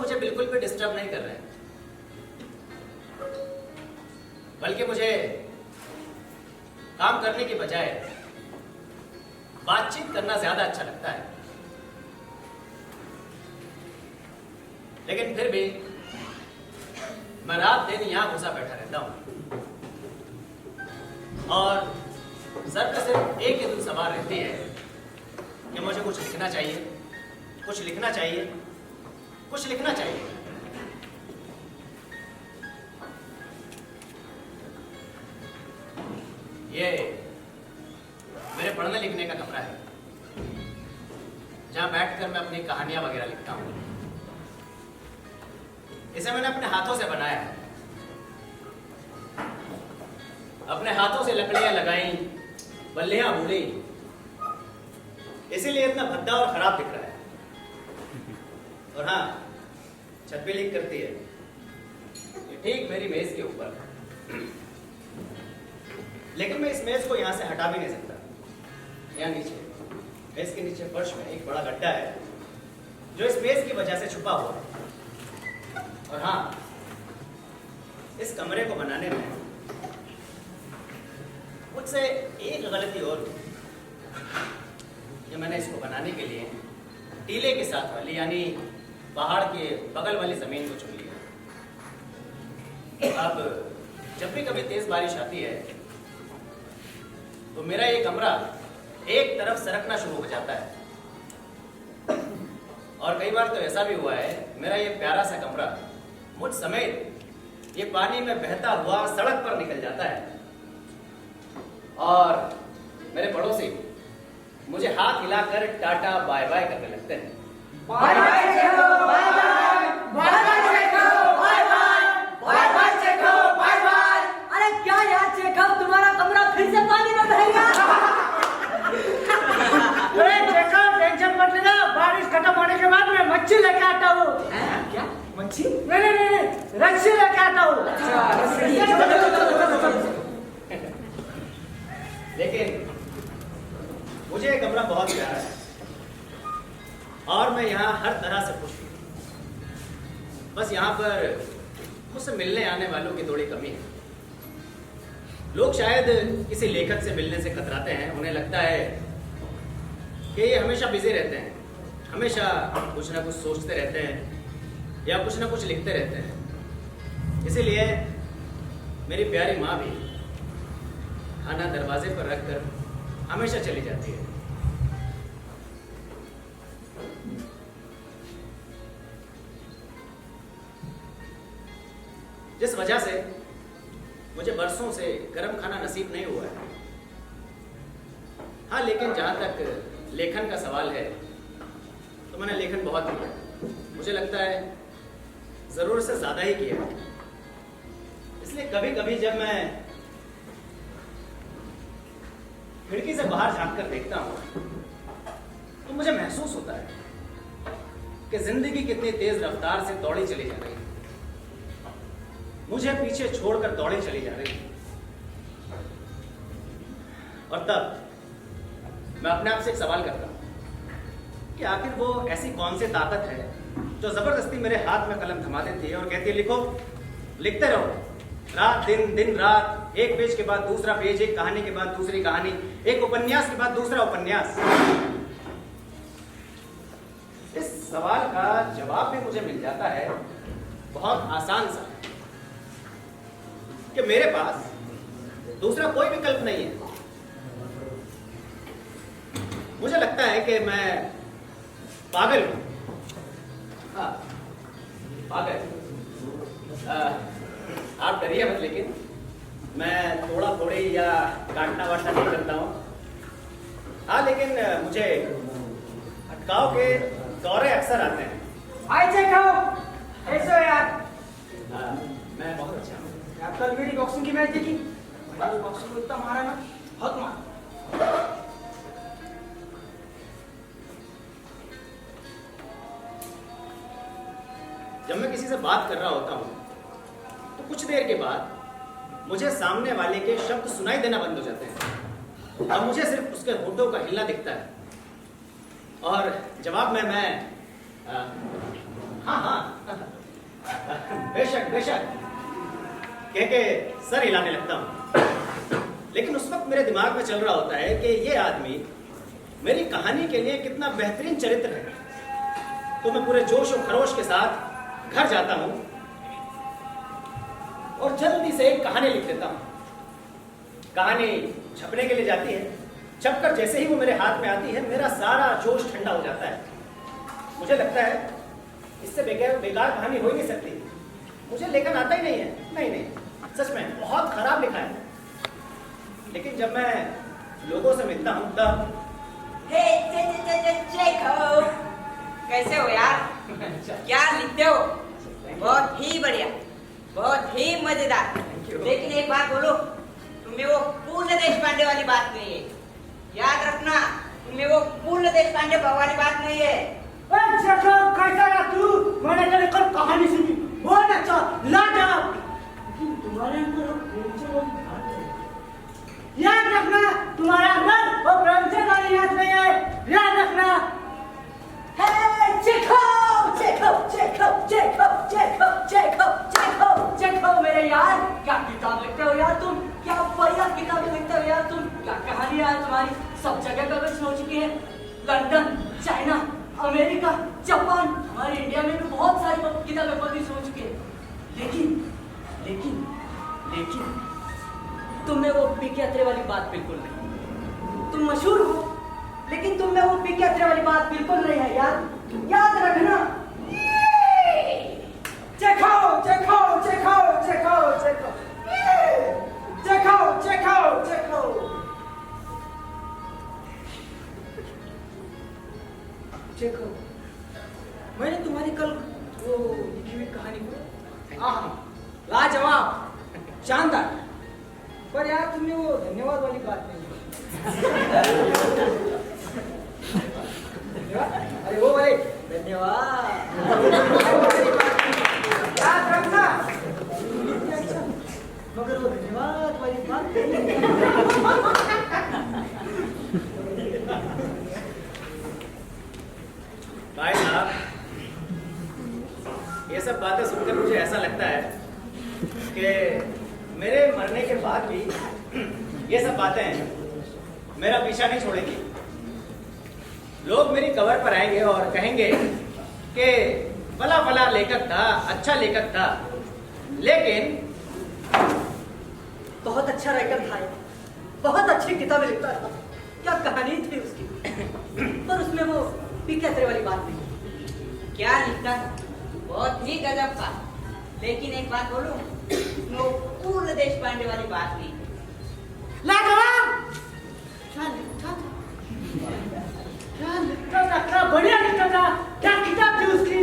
मुझे बिल्कुल भी डिस्टर्ब नहीं कर रहे हैं, बल्कि मुझे काम करने की बजाय बातचीत करना ज्यादा अच्छा लगता है। लेकिन फिर भी मैं रात दिन यहां घुसा बैठा रहता हूं और सर पे सिर्फ एक ही धुन सवार रहती है कि मुझे कुछ लिखना चाहिए, कुछ लिखना चाहिए, कुछ लिखना चाहिए। ये मेरे पढ़ने लिखने का कमरा है, जहां बैठकर मैं अपनी कहानियां वगैरह लिखता हूं। इसे मैंने अपने हाथों से बनाया है, अपने हाथों से लकड़ियां लगाई, बल्लियां बूढ़ी, इसीलिए इतना भद्दा और खराब दिख रहा है। और हाँ, छत पे लीक करती है, ये ठीक मेरी मेज के ऊपर। लेकिन मैं इस मेज को यहां से हटा भी नहीं सकता। यहाँ नीचे, मेज के नीचे फर्श में एक बड़ा गड्ढा है जो इस मेज की वजह से छुपा हुआ है। और हाँ, इस कमरे को बनाने में मुझसे एक गलती और हुई कि मैंने इसको बनाने के लिए टीले के साथ वाली, यानी पहाड़ के बगल वाली जमीन को चुन लिया। अब जब भी कभी तेज बारिश आती है तो मेरा ये कमरा एक तरफ सरकना शुरू हो जाता है। और कई बार तो ऐसा भी हुआ है, मेरा ये प्यारा सा कमरा मुझ समेत ये पानी में बहता हुआ सड़क पर निकल जाता है और मेरे पड़ोसी मुझे हाथ हिलाकर टाटा बाय बाय करने लगते हैं। बाय बाय चेखो, बाय बाय, बाय बाय चेखो, बाय बाय, बाय बाय चेखो, बाय बाय। अरे क्या यार चेखो, तुम्हारा कमरा फिर से पानी में बह गया। अरे चेखो, टेंशन मत लेना, बारिश खत्म होने के बाद मैं मच्छी लेके आता हूँ। क्या मच्छी? नहीं, रस्सी लेके आता हूँ। लेकिन मुझे ये कमरा बहुत प्यारा है और मैं यहाँ हर तरह से खुश हूँ। बस यहाँ पर मुझसे मिलने आने वालों की थोड़ी कमी है। लोग शायद किसी लेखक से मिलने से कतराते हैं, उन्हें लगता है कि ये हमेशा बिजी रहते हैं, हमेशा कुछ ना कुछ सोचते रहते हैं या कुछ ना कुछ लिखते रहते हैं। इसीलिए मेरी प्यारी माँ भी खाना दरवाजे पर रखकर हमेशा चली जाती है। जिस वजह से मुझे बरसों से गर्म खाना नसीब नहीं हुआ है। हाँ, लेकिन जहां तक लेखन का सवाल है तो मैंने लेखन बहुत किया। मुझे लगता है जरूरत से ज्यादा ही किया। इसलिए कभी कभी जब मैं खिड़की से बाहर झांककर देखता हूं तो मुझे महसूस होता है कि जिंदगी कितनी तेज रफ्तार से दौड़ी चली जा रही है, मुझे पीछे छोड़कर दौड़ी चली जा रही है। और तब मैं अपने आप से एक सवाल करता हूं कि आखिर वो ऐसी कौन सी ताकत है जो जबरदस्ती मेरे हाथ में कलम थमा देती है और कहती है लिखो, लिखते रहो, रात दिन, दिन रात, एक पेज के बाद दूसरा पेज, एक कहानी के बाद दूसरी कहानी, एक उपन्यास के बाद दूसरा उपन्यास। इस सवाल का जवाब भी मुझे मिल जाता है बहुत आसान सा, कि मेरे पास दूसरा कोई विकल्प नहीं है। मुझे लगता है कि मैं पागल हूं। हाँ, पागल। आप डरिए मत, लेकिन मैं थोड़ा थोड़ी या काटना वाटना नहीं करता हूँ। हाँ, लेकिन मुझे अटकाव के दौरे अक्सर आते हैं। हाय चेखो, कैसे हो यार? मैं बहुत अच्छा हूँ। आप कल मेरी बॉक्सिंग की मैच देखी? मैंने बॉक्सिंग को इतना मारा ना, बहुत मारा। जब मैं किसी से बात कर रहा होता हूँ तो कुछ देर के बाद मुझे सामने वाले के शब्द सुनाई देना बंद हो जाते हैं और मुझे सिर्फ उसके होठों का हिलना दिखता है। और जवाब में मैं हाँ हाँ, बेशक बेशक कह के सर हिलाने लगता हूँ। लेकिन उस वक्त मेरे दिमाग में चल रहा होता है कि ये आदमी मेरी कहानी के लिए कितना बेहतरीन चरित्र है। तो मैं पूरे जोश और खरोश के साथ घर जाता हूँ और जल्दी से एक कहानी लिख देता हूँ। कहानी छपने के लिए जाती है। छपकर जैसे ही वो मेरे हाथ में आती है, मेरा सारा जोश ठंडा हो जाता है। मुझे लगता है इससे बेकार कहानी हो ही नहीं सकती। मुझे लेखन आता ही नहीं है। नहीं, सच में बहुत खराब लिखा है। लेकिन जब मैं लोगों से मिलता हूँ तब चेखव, कैसे हो यार? क्या लिखते हो? बहुत ही बढ़िया, बहुत ही मजेदार। लेकिन एक बात बोलो, तुम्हें वो पूर्ण देशपांडे वाली बात नहीं है। याद रखना, तुम्हें वो पूर्ण देशपांडे वाली बात नहीं है। चेखव कैसा है तू? मैंने तेरे कल कहानी सुनी, बहुत अच्छा, लाजवाब। लेकिन तुम्हारे अंदर प्रेमचंद वाली बात है। याद रखना, तुम्हारा अंदर वो प्रेमचंद वाली बात नहीं है। याद रखना। Chekhov, Chekhov, Chekhov, Chekhov, Chekhov, Chekhov, Chekhov, Chekhov मेरे यार, क्या किताब लिखते हो यार तुम? क्या बढ़िया किताबें लिखते हो यार तुम। क्या कहानियां तुम्हारी सब जगह पब्लिश हो चुकी है। लंदन, चाइना, अमेरिका, जापान, हमारे इंडिया में भी बहुत सारी किताबें पब्लिश हो चुकी है। लेकिन तुम में वो पीके अत्रे वाली बात बिल्कुल नहीं। तुम मशहूर हो, लेकिन तुम में वो पीके अत्रे वाली बात बिल्कुल नहीं है यार। याद रखना। Chekhov, Chekhov, Chekhov, Chekhov, Chekhov, Chekhov, Chekhov, Chekhov. Chekhov, मैंने तुम्हारी कल वो लिखी हुई कहानी पढ़ी। लाजवाब, शानदार। पर यार तुमने वो धन्यवाद वाली बात नहीं अरे वो वाले धन्यवाद याद रखना। मगर वो धन्यवाद वाली बात भाई साहब, ये सब बातें सुनकर मुझे ऐसा लगता है कि मेरे मरने के बाद भी ये सब बातें मेरा पीछा नहीं छोड़ेंगी। लोग मेरी कबर पर आएंगे और कहेंगे कि फला फला लेखक था, अच्छा लेखक था, लेकिन बहुत अच्छा राइटर था, बहुत अच्छी किताबें लिखता था। क्या कहानी थी उसकी, पर उसमें वो पीके अत्रे वाली बात नहीं। क्या लिखता था, बहुत ही गजब था। लेकिन एक बात बोलूं, वो पूर्ण देशपांडे वाली बात नहीं। लाजवाब, क्या लिखता था? क्या लिखता था? क्या बढ़िया लिखता था। क्या किताब थी उसकी?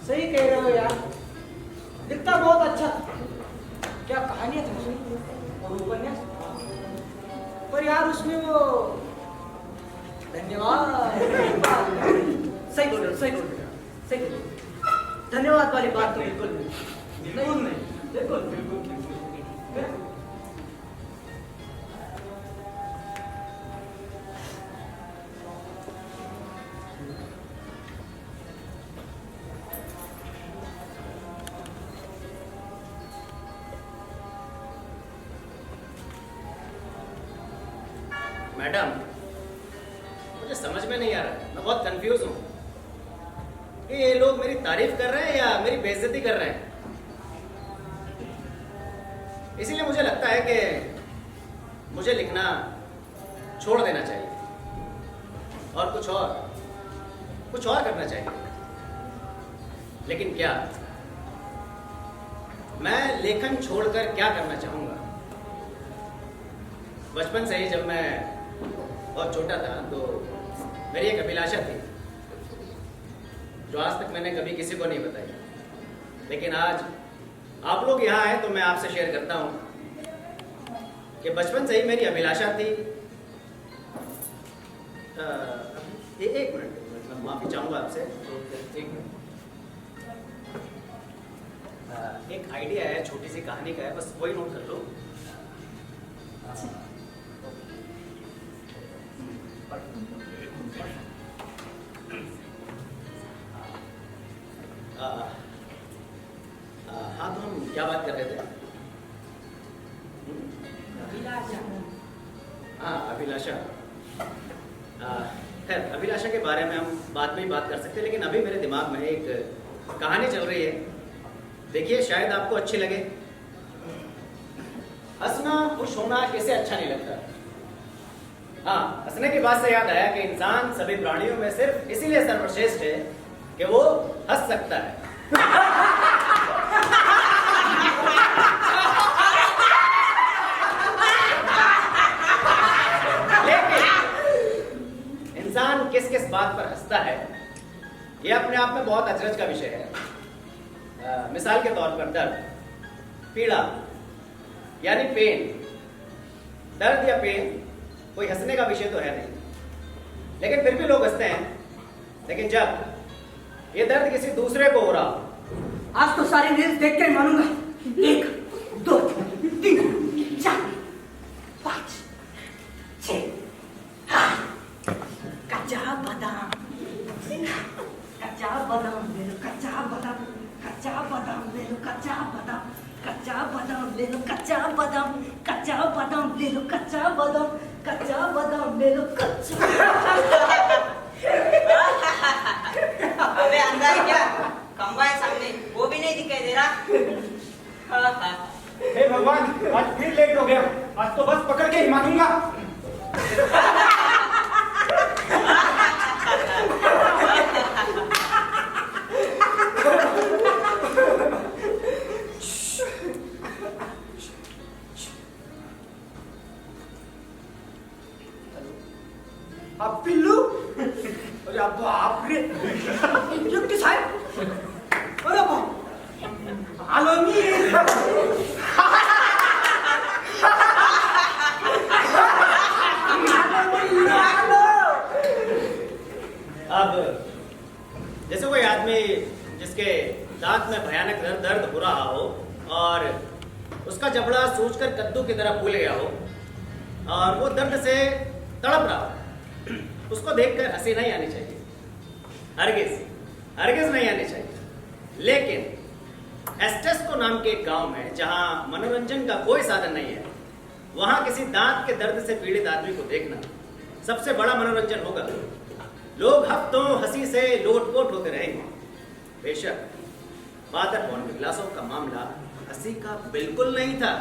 सही कह रहे हो यार, लिखता बहुत अच्छा था। क्या कहानियां थी उसमें और उपन्यास। पर यार उसमें वो धन्यवाद, सही बोल रहे हो, सही बोल रहे हो, सही बोल रहे हो। धन्यवाद वाली बात तो बिल्कुल नहीं, बिल्कुल नहीं, बिल्कुल बिल्कुल। मैडम, मुझे समझ में नहीं आ रहा है। मैं बहुत कंफ्यूज हूँ कि ये लोग मेरी तारीफ कर रहे हैं या मेरी बेइज्जती कर रहे हैं। इसीलिए मुझे लगता है कि मुझे लिखना छोड़ देना चाहिए और कुछ और करना चाहिए। लेकिन क्या? मैं लेखन छोड़कर क्या करना चाहूँगा? बचपन से ही जब मैं बहुत छोटा था तो मेरी एक अभिलाषा थी जो आज तक मैंने कभी किसी को नहीं बताई। लेकिन आज आप लोग यहाँ आए तो मैं आपसे शेयर करता हूँ कि बचपन से ही मेरी अभिलाषा थी। एक मिनट, मैं माफ़ी चाहूँगा आपसे। एक मिनट, एक आइडिया है, छोटी सी कहानी का है, बस वही नोट कर लो। हाँ, तो हम क्या बात कर रहे थे? हाँ, अभिलाषा। खैर, अभिलाषा के बारे में हम बाद में ही बात कर सकते हैं, लेकिन अभी मेरे दिमाग में एक कहानी चल रही है। देखिए, शायद आपको अच्छी लगे। हंसना, खुश होना किसे अच्छा नहीं लगता। हाँ, हंसने की बात से याद आया कि इंसान सभी प्राणियों में सिर्फ इसीलिए सर्वश्रेष्ठ है कि वो हंस सकता है। इंसान किस किस बात पर हंसता है, यह अपने आप में बहुत अचरज का विषय है। मिसाल के तौर पर दर्द, पीड़ा यानी पेन। दर्द या पेन कोई हंसने का विषय तो है नहीं, लेकिन फिर भी लोग हंसते हैं। लेकिन जब ये दर्द किसी दूसरे को हो रहा, आज तो सारी रील्स देख के मानूंगा। 1 2 3 4 5 6 कच्चा बादाम, कच्चा बादाम ले लो, कच्चा बादाम, कच्चा बादाम ले लो, कच्चा बादाम, कच्चा बादाम ले लो, कच्चा बादाम, कच्चा बादाम ले लो, कच्चा बादाम, कच्चा बादाम ले लो, कच्चा। अबे अंदर क्या खंबा है सामने, वो भी नहीं दिखाई दे रहा। हे भगवान, आज फिर लेट हो गया। आज तो बस पकड़ के ही मानूंगा। अब पिल्लू, अरे अब तो आप रे युक्ति साहब, अरे बाप, आलोमी अब जैसे कोई आदमी जिसके दांत में भयानक दर्द हो रहा हो और उसका जबड़ा सूजकर कद्दू की तरह फूल गया हो और वो दर्द से तड़प रहा हो, उसको देखकर हंसी नहीं आनी चाहिए। हरगिज नहीं आनी चाहिए। लेकिन एस्टेस्को नाम के एक गांव में, जहां मनोरंजन का कोई साधन नहीं है, वहां किसी दांत के दर्द से पीड़ित आदमी को देखना सबसे बड़ा मनोरंजन होगा। लोग हफ्तों हंसी से लोटपोट होते रहेंगे। बेशक फादर बॉन्डग्लासोव का मामला हंसी का बिल्कुल नहीं था।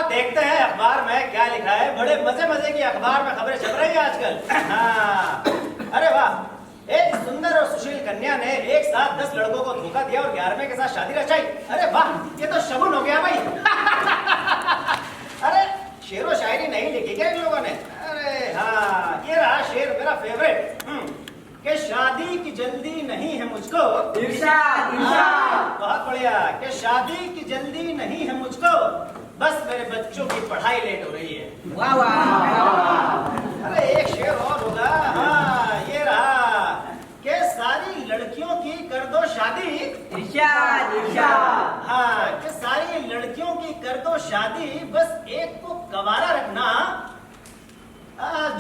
देखते हैं अखबार में क्या लिखा है। बड़े मजे मजे की अखबार में खबरें छप रही है आजकल। हाँ, अरे वाह, एक सुंदर और सुशील कन्या ने एक साथ 10 लड़कों को धोखा दिया और 11वें के साथ शादी रचाई। अरे वाह, ये तो शगुन हो गया भाई। अरे शेरो शायरी नहीं लिखी क्या इन लोगों ने? अरे हाँ, ये रहा शेर मेरा फेवरेट, कि शादी की जल्दी नहीं है मुझको। इरशाद, इरशाद। बहुत बढ़िया। कि शादी की जल्दी नहीं है मुझको, बस मेरे बच्चों की पढ़ाई लेट हो रही है। वाह वाह। अरे एक शेर और होगा। हाँ, ये रहा कि सारी लड़कियों की कर दो शादी। इरशाद, इरशाद। हाँ, कि सारी लड़कियों की कर दो शादी, बस एक को गवारा रखना,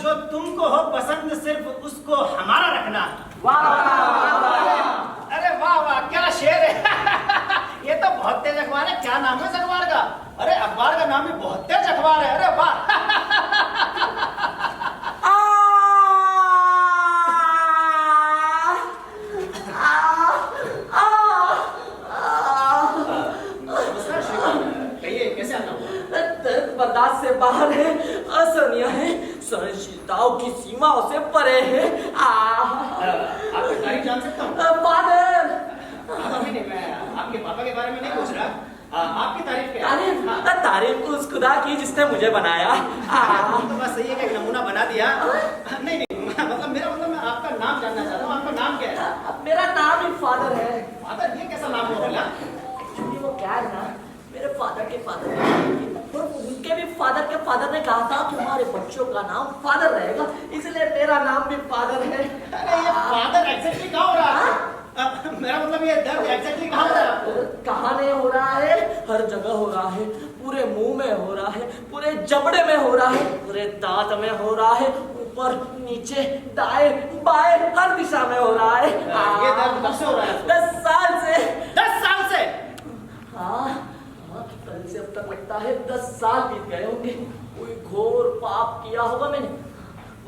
जो तुमको हो पसंद सिर्फ उसको हमारा रखना। वाह वाह वाह। अरे वाह वाह, क्या शेर है। ये तो बहुत तेज अखबार है। क्या नाम है इस अखबार का? अरे अखबार का नाम भी बहुत तेज अखबार है। अरे वाह। कहिए, कैसे आना हुआ? दर्द बर्दाश्त से बाहर है, असहनीय है, सहनशीलताओं की सीमाओं से परे है। आपकी तारीफ जान सकता हूँ? फादर, नहीं, मैं आपके पापा के बारे में नहीं पूछ रहा। आपकी तारीफ क्या है? तारीफ उस खुदा की जिसने मुझे बनाया। तो बस सही है कि एक नमूना बना दिया। नहीं, मतलब मेरा मतलब ने कहा था तुम्हारे बच्चों का नाम फादर रहेगा, इसलिए मेरा नाम भी फादर है। अरे ये फादर एग्जैक्टली कहाँ हो रहा है? मेरा मतलब ये दर्द एग्जैक्टली कहाँ हो रहा है आपको? कहाँ नहीं हो रहा है, हर जगह हो रहा है। पूरे मुंह में हो रहा है, पूरे जबड़े में हो रहा है, पूरे दांत में हो रहा है, ऊपर नीचे दाएं बाएं हर दिशा में हो रहा है। ये दर्द कब से हो रहा है? 10 साल से। 10 साल से? हाँ, कल से अब तक लगता है 10 साल बीत गए होंगे। कोई घोर पाप किया होगा मैंने,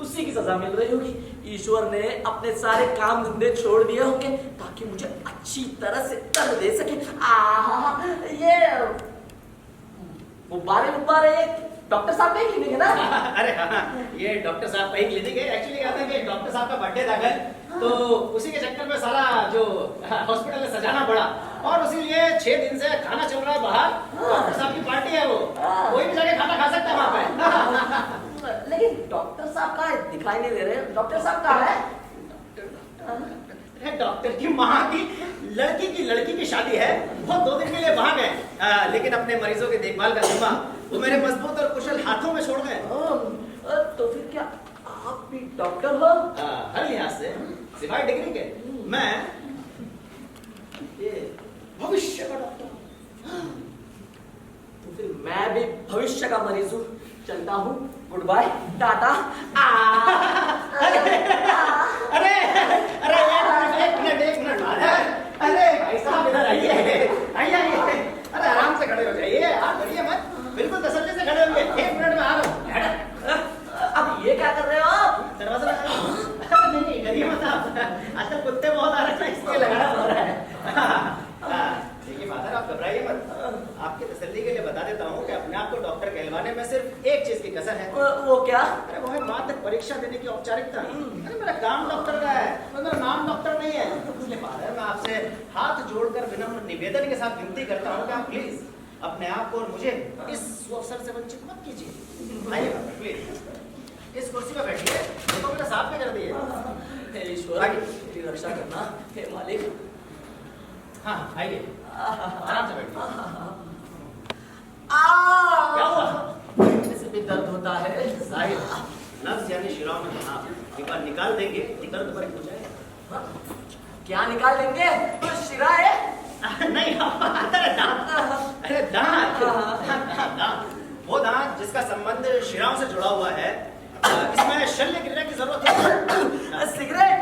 उसी की सजा मिल रही होगी। ईश्वर ने अपने सारे काम धंधे छोड़ दिए होंगे ताकि मुझे अच्छी तरह से दर्द दे सके। ये गुब्बारे डॉक्टर साहब का ही क्लिनिक है ना? अरे हाँ, ये डॉक्टर साहब का ही क्लिनिक है। एक्चुअली क्या था कि डॉक्टर साहब का बर्थडे था कल, तो उसी के चक्कर में सारा जो हॉस्पिटल में सजाना पड़ा, और उसी लिए 6 दिन से खाना चल रहा है बाहर। डॉक्टर साहब की पार्टी है वो, कोई भी जाके खाना खा सकता है वहाँ पे। लेकिन डॉक्टर साहब का दिखाई नहीं दे रहे। डॉक्टर साहब कहाँ है? डॉक्टर की माँ की लड़की की शादी है, वो 2 दिन के लिए वहां गए, लेकिन अपने मरीजों की देखभाल का जिम्मा वो मेरे मजबूत और कुशल हाथों में छोड़ गए। तो फिर क्या आप भी डॉक्टर हो? हर लिहाज से, सिवाय डिग्री के मैं ये भविष्य का डॉक्टर हूं। तो फिर मैं भी भविष्य का मरीज हूँ। चलता हूँ, गुड बाय, टाटा। अरे एक मिनट अरे भाई साहब इधर आइए। अरे आराम से खड़े हो जाइए, आप डरिए मत, बिल्कुल तसल्ली से खड़े होंगे। 1 मिनट में आ रहा हूँ। अब ये क्या कर रहे हो आप? दरवाजा लगा। नहीं डरिए मत आप, आजकल कुत्ते बहुत आ रहे हैं, इसलिए लगाना पड़ रहा है। देखिए फादर, आप घबराइए मत। आपकी तसल्ली के लिए बता देता हूँ कि अपने आप को डॉक्टर कहलवाने में सिर्फ एक चीज की कसर है। वो क्या? अरे वो है मात्र परीक्षा देने की औपचारिकता। अरे मेरा काम डॉक्टर का है, मेरा नाम डॉक्टर नहीं है। इसलिए फादर, मैं आपसे हाथ जोड़कर विनम्र निवेदन के साथ विनती करता हूँ कि आप प्लीज अपने आप को और मुझे इस अवसर से वंचित मत कीजिए। आइए प्लीज, इस कुर्सी पर बैठिए। देखो मेरा साफ भी कर दिए। हे ईश्वर, मेरी रक्षा करना। हे मालिक। हाँ आइए, आराम से बैठिए। क्या हुआ? ऐसे भी दर्द होता है। साहिल, नफ्स यानी शिराओं में तनाव एक बार निकाल देंगे कि दर्द पर हो जाएगा। क्या निकाल देंगे? तो शिरा है? नहीं, अरे दांत। अरे दांत, वो दांत जिसका संबंध शिराओं से जुड़ा हुआ है। इसमें शल्य क्रिया की जरूरत है। सिगरेट?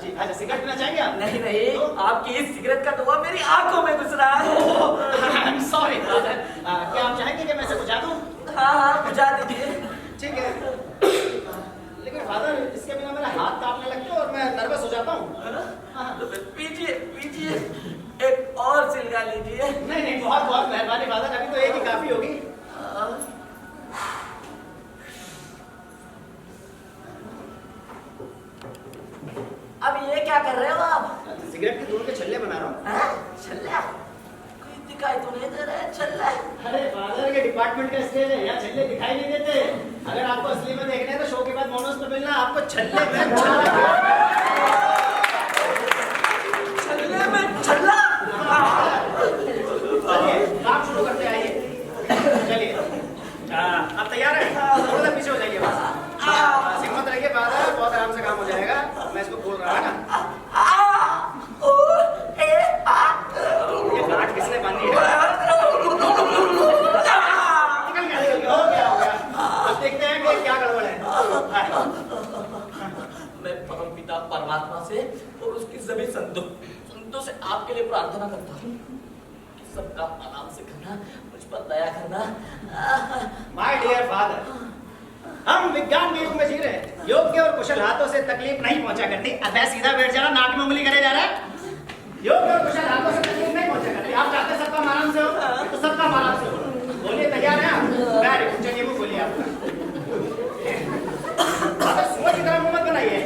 जी, अच्छा सिगरेट पीना चाहेंगे आप? नहीं, तो? आपकी इस सिगरेट का धुआं मेरी आंखों में घुस रहा है। सॉरी फादर, क्या आप चाहेंगे कि मैं इसे बुझा दूं? हाँ, बुझा दीजिए। ठीक है, लेकिन फादर इसके बिना मेरा हाथ कांपने लगते हैं और मैं नर्वस हो जाता हूँ। तो पीजिए, एक और सिलगा लीजिए। नहीं, बहुत मेहरबानी फादर, अभी तो एक ही काफी होगी। अब ये क्या कर रहे हो आप? सिगरेट के धुएं के छल्ले बना रहा हूँ। छल्ला? कोई दिखाई तो नहीं दे रहा है छल्ला। अरे फादर के डिपार्टमेंट का स्टेज है, यहाँ छल्ले दिखाई नहीं देते। अगर आपको असली में देखने हैं तो शो के बाद मोनोस में मिलना, आपको छल्ले में छल्ला। चलिए काम शुरू करते, आइए। चलिए, आप तैयार हैं? थोड़ा सा पीछे हो जाइए बस। हिम्मत रखिए फादर, बहुत आराम से काम हो जाएगा। मैं इसको खोल रहा है ना। ये गांठ किसने बांधी है? निकल गया, हो गया। अब देखते हैं कि क्या गड़बड़ है। मैं परमपिता परमात्मा से और उसकी सभी संतों से आपके लिए प्रार्थना करता हूँ कि सबका आराम से करना, मुझ पर दया करना। माय डियर फादर, हम विज्ञान के युग में जी रहे हैं। योग्य और कुशल हाथों से तकलीफ नहीं पहुंचा करती। अब सीधा बैठ जाना, नाक में उंगली करे जा रहा है। योग्य और कुशल हाथों से तकलीफ नहीं पहुंचा करती। आप चाहते हैं सबका आराम से हो तो सबका आराम से हो। बोलिए, तैयार हैं आप? वेरी गुड, चलिए वो बोलिए आपका। सूअर की तरह मुंह मत बनाइए,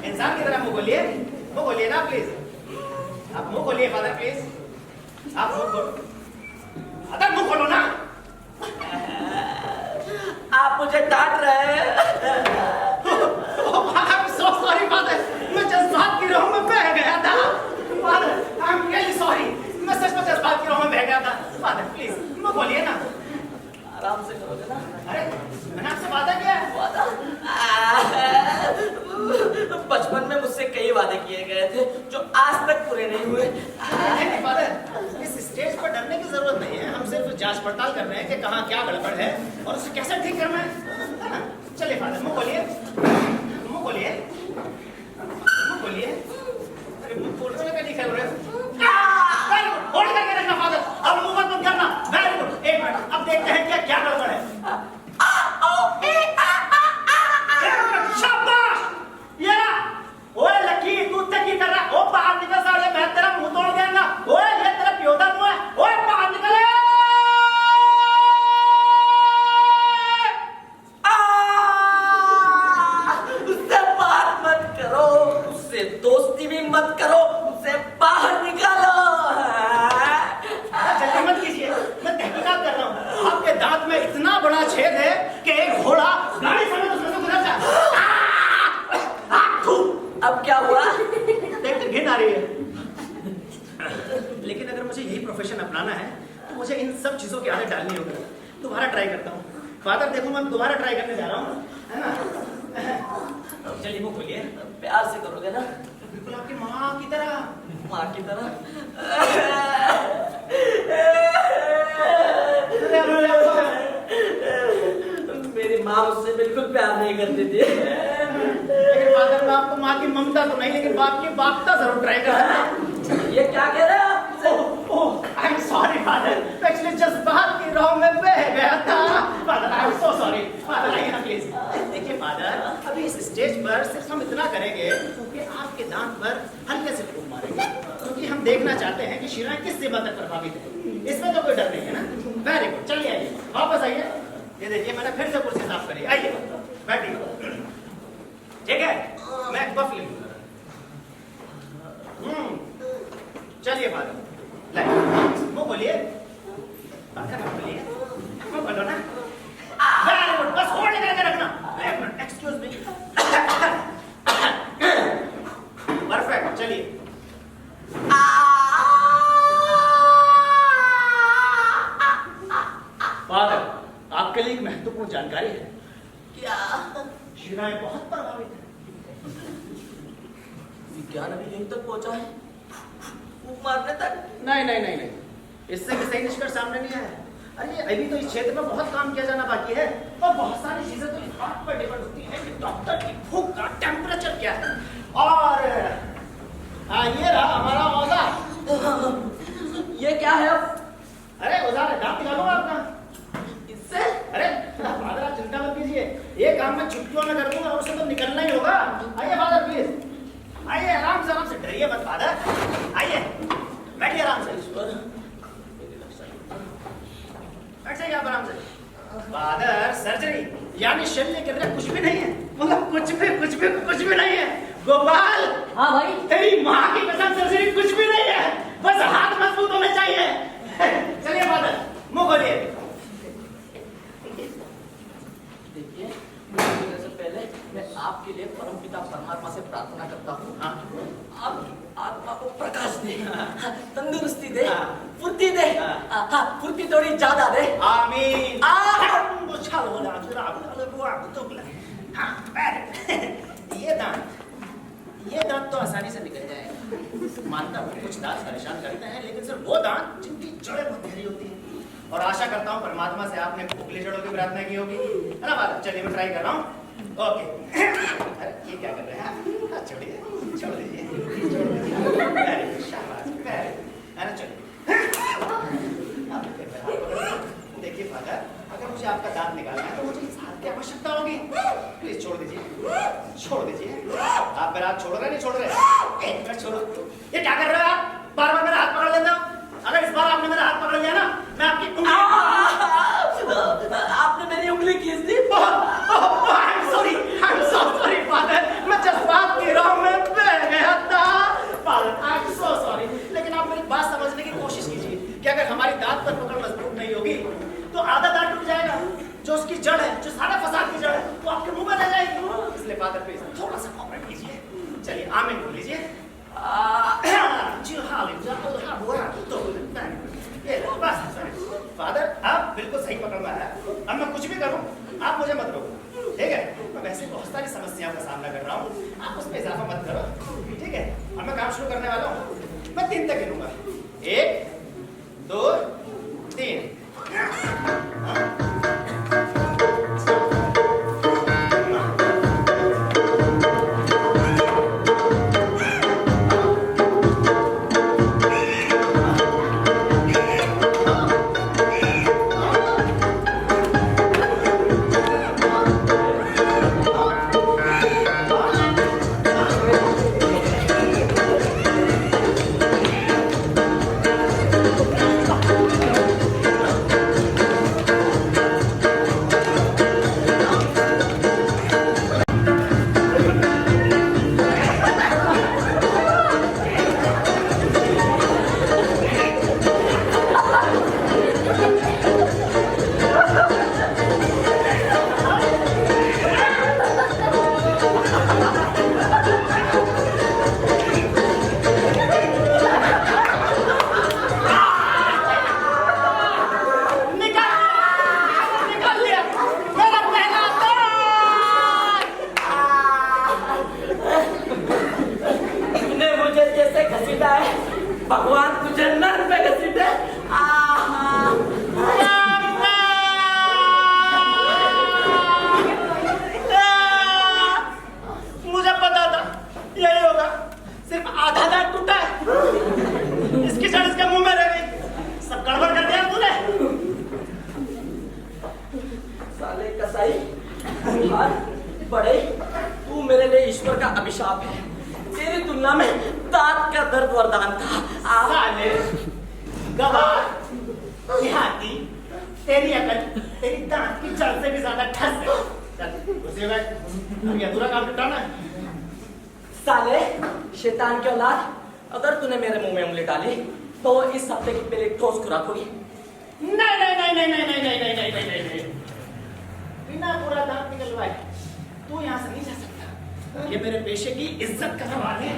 इंसान की तरह मुंह बोलिए। वो बोलिए ना प्लीज, आप मुंह खोलिए फादर प्लीज। आप मुंह खोलो, अगर मुंह खोलो ना। आप मुझे डांट रहे हैं। I'm so sorry father, मैं जज्बात की राह में बह गया था। Father, I'm really sorry, मैं सच में जज्बात की राह में बह गया था। Father, please, मुंह खोलिए ना। आराम से करोगे ना? अरे पड़ताल कर रहे हैं कि कहाँ क्या गड़बड़ है और उसे कैसे ठीक करना है ना? चलिए फादर, मुंह खोलिए, मुंह खोलिए, मुंह खोलिए। अरे मुंह खोलने का नहीं खेल रहे, होल्ड करके रखना फादर, अब मुंह मत बंद करना। वेरी गुड, एक मिनट, अब देखते हैं क्या क्या गड़बड़ है। शाबाश, ये ना, ओए लकी तू तक ही कर रहा, ओ बाहर निकल साले, मैं तेरा मुंह तोड़ देगा। ओए ये तेरा प्योदा मुंह है, ओए बाहर निकल। उससे बात मत करो, उससे दोस्ती भी मत करो, उससे बाहर निकालो। जल्दी मत कीजिए, मैं तहकीकात कर रहा हूँ। आपके दांत में इतना बड़ा छेद है कि एक घोड़ा गाड़ी समेत उसमें से गुजर जाए। अब क्या हुआ? देख कर घिन आ रही है। लेकिन अगर मुझे यही प्रोफेशन अपनाना है तो मुझे इन सब चीजों की आदत डालनी होगी। दोबारा ट्राई करता हूँ फादर, देखो मैं दोबारा ट्राई करने जा रहा हूँ, है ना? चलिए मुंह खोलिए। प्यार से करोगे ना? बिल्कुल आपकी माँ की तरह। माँ की तरह? मेरी माँ मुझसे बिल्कुल प्यार नहीं करती थी। लेकिन फादर, मैं आपको माँ की ममता तो नहीं, लेकिन बाप की बापता जरूर ट्राई करूंगा। ये क्या कह रहे हैं आप? I am sorry father, actually जज्बात की राह में बह गया था। Father I am so sorry. Father आइए ना प्लीज। देखिए फादर, अभी इस स्टेज पर सिर्फ हम इतना करेंगे क्योंकि आपके दांत पर हल्के से फूंक मारेंगे, क्योंकि हम देखना चाहते हैं कि शिराएं किस सीमा तक प्रभावित है। इसमें तो कोई डर नहीं है ना? वेरी गुड, चलिए आइए, वापस आइए। ये देखिए मैंने फिर से कुर्सी साफ करी, आइए बैठिए। ठीक है, मैं एक पफ लूंगा। चलिए फादर, लाइए मुंह खोलिए, पंखा ना खोलिए, मुंह खोलो ना। वेरी गुड, बस होल्ड करके रखना। एक मिनट, एक्सक्यूज मी। परफेक्ट, चलिए। फादर, आपके लिए एक महत्वपूर्ण जानकारी है। क्या? शिराएं बहुत प्रभावित है। विज्ञान अभी यहीं तक पहुंचा है, फूंक मारने तक? नहीं नहीं नहीं नहीं, इससे भी सही निष्कर्ष सामने नहीं आया। अरे अभी तो इस क्षेत्र में बहुत काम किया जाना बाकी है और बहुत सारी चीजें तो इस बात पर डिपेंड होती है कि डॉक्टर की भूख का टेम्परेचर क्या है। और ये रहा हमारा औजार। ये क्या है अब? अरे औजार है, दांत निकालूंगा आपका इससे? अरे फादर आप चिंता मत कीजिए, ये काम मैं चुटकियों में कर दूंगा और उसे तो निकलना ही होगा। आइए फादर प्लीज, आइए आराम से डरिए मत फादर, आइए बैठिए आराम से, बैठ जाइए आप आराम से। फादर सर्जरी यानी शल्य के अंदर कुछ भी नहीं है, मतलब कुछ भी नहीं है। गोपाल, हाँ भाई। तेरी माँ की कसम सर्जरी कुछ भी नहीं है, बस हाथ मजबूत होने चाहिए। चलिए फादर, मुंह खोलिए। देखिए, मुझे से पहले मैं आपके लिए परमपिता परमात्मा से प्रार्थना करता हूँ। आप आत्मा को प्रकाश दे, तंदुरुस्ती दे, फुर्ती दे, फुर्ती थोड़ी ज्यादा दे। आमीन। ये दांत तो आसानी से निकल जाएगा। मानता हूँ कुछ दांत परेशान करते हैं, लेकिन सिर्फ वो दांत जिनकी जड़ें बहुत गहरी होती हैं। और आशा करता हूँ परमात्मा से आपने खोखली जड़ों की प्रार्थना की होगी, है ना बात? चलिए मैं ट्राई कर रहा हूँ। ओके, अरे ये क्या कर रहे हैं? छोड़िए, छोड़ दीजिए, शाबाश, है ना? चलिए देखिए फादर, अगर मुझे आपका दांत निकालना है तो मुझे इस हाथ की आवश्यकता होगी। प्लीज छोड़ दीजिए, छोड़ दीजिए। आप मेरा हाथ छोड़ रहे नहीं छोड़ रहे? एक मिनट छोड़ो। ये क्या कर रहे हो आप? बार बार मेरा हाथ पकड़ लेते हो। अगर इस बार आपने मेरा हाथ पकड़ लिया ना, मैं आपकी आपने मेरी उंगली खींच दी। I'm so sorry फादर, मैं जज्बात की राह में बह गया था। फादर I'm so sorry, लेकिन आप मेरी बात समझने की कोशिश कीजिए कि अगर हमारी दांत पर पकड़ मजबूत नहीं होगी तो आधा दांत टूट जाएगा, जो उसकी जड़ है, जो सारा फसाद की जड़ है, वो आपके मुंह में रह जाएगी। इसलिए फादर प्लीज थोड़ा सा कॉपरेट कीजिए। चलिए आमीन बोल लीजिए। फादर आप बिल्कुल सही पकड़ में आया। अब मैं कुछ भी करूं आप मुझे मत रोको, ठीक है? मैं वैसे बहुत सारी समस्याओं का सामना कर रहा हूं, आप उसमें इजाफा मत करो, ठीक है? अब मैं काम शुरू करने वाला हूं। मैं 3 तक गिनूंगा, 1 2 3। तूने मुझे जैसे घसीटा है, भगवान तुझे नर पे घसीटे। मुझे पता था यही होगा, सिर्फ आधा दांत टूटा है, इसकी जड़ इसके मुंह में रह गई, सब गड़बड़ कर दिया तूने। साले कसाई, हार बड़े, तू मेरे लिए ईश्वर का अभिशाप है। तेरी तुलना में दांत का दर्द वरदान था। साले, गवार, देहाती, तेरी अकल, तेरी दांत की जड़ से भी ज्यादा ठस है। चल, उसे बैठ, अभी अधूरा काम निपटाना है। साले, शैतान की औलाद, अगर तूने मेरे मुंह में उंगली डाली तो इस हफ्ते की पहले ठोस खुराक होगी। नहीं नहीं नहीं नहीं नहीं नहीं नहीं नहीं नहीं नहीं नहीं, बिना पूरा दांत निकलवाए तू यहाँ से नहीं जा सकता। ये मेरे पेशे की इज्जत का सवाल है।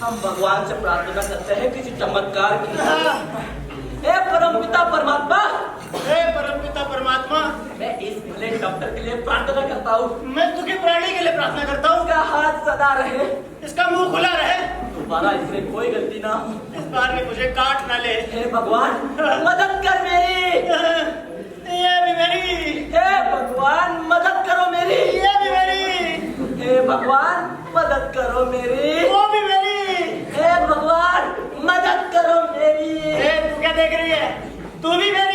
हम भगवान से प्रार्थना करते हैं किसी चमत्कार की। हे परमपिता परमात्मा, हे परमपिता परमात्मा, मैं इस भले डॉक्टर के लिए प्रार्थना करता हूँ। मैं दुखी प्राणी के लिए प्रार्थना करता हूँ, उसका हाथ सदा रहे, इसका मुंह खुला रहे, दोबारा इसमें कोई गलती ना हो, इस बार भी मुझे काट ना ले। हे भगवान मदद कर मेरी, ये भी मेरी, हे भगवान मदद करो मेरी, ये भी मेरी, हे भगवान मदद करो मेरी। वो भी मेरी। हे भगवान मदद करो मेरी। तू क्या देख रही है? तू भी मेरी।